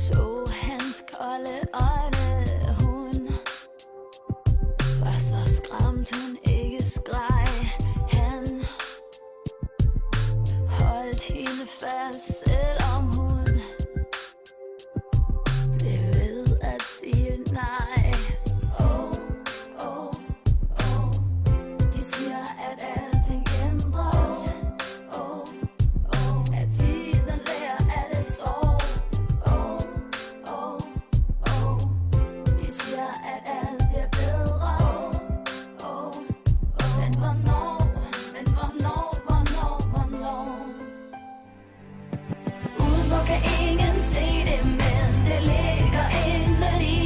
Så hans kolde øjne, hun var så skræmt, hun ikke skreg. Han holdt hende fast, selvom hun blev ved at sige nej. De siger, at alting ændres. At tiden lærer alle sår. De siger, at alt bliver bedre. Men hvornår? Udenfor kan ingen se det, men det ligger indeni.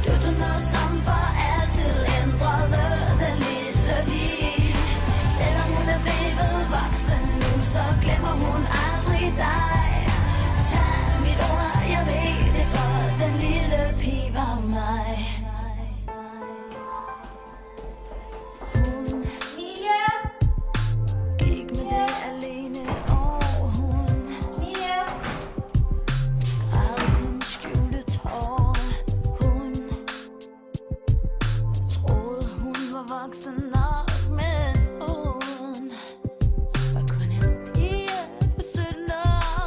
Du tog noget som for altid ændrede den lille pige. Selvom hun er blevet voksen nu, så glemmer hun aldrig dig. Tag mit ord, jeg ved det, for den lille pige var mig. Hun gik med det alene, og hun græd kun skjulte tårer. Hun troede, hun var voksen nok, men hun var kun en pige på 17 år.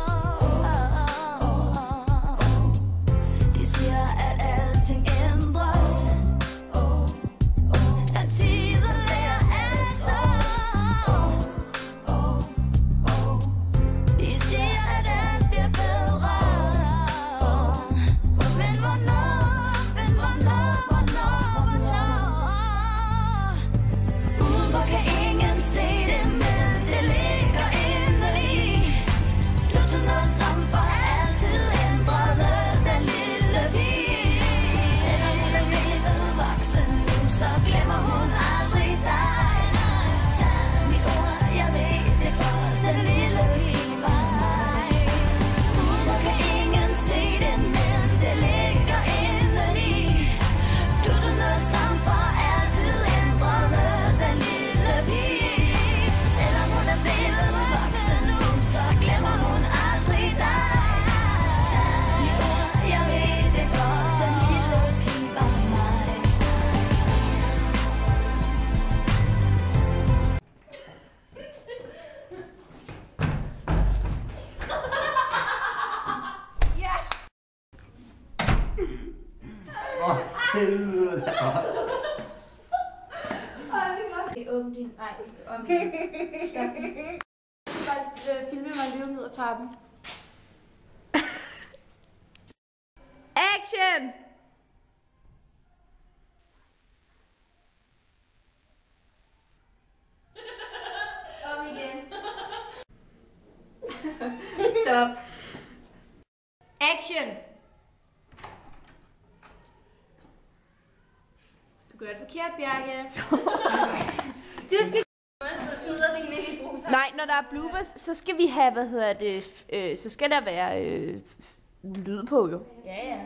De siger, at alting ændres. At tiden lærer alle sår. De siger, at alt bliver bedre. Men hvornår? Udenfor kan ingen se det, men det ligger indeni. Du tog noget som for altid ændrede den lille pige. Selvom hun er blevet voksen nu, så glemmer hun aldrig dig. Tag mit ord, jeg ved det, for den lille pige var mig. Udenfor kan ingen se det, men det ligger indeni. Du tog noget som for altid ændrede den lille pige. Selvom hun er blevet voksen nu, så glemmer hun aldrig dig. Tag mit ord, jeg ved det, for den lille pige var mig. Helvede. Åbn din... Nej, om din. Stop. Bare filme mig løbe ned ad trappen. Action! Om igen. Stop. Action! Du gør det forkert, Bjarke. Du skal... Smider det ind i brusen. Nej, når der er bloopers, så skal vi have, så skal der være lyd på jo. Ja.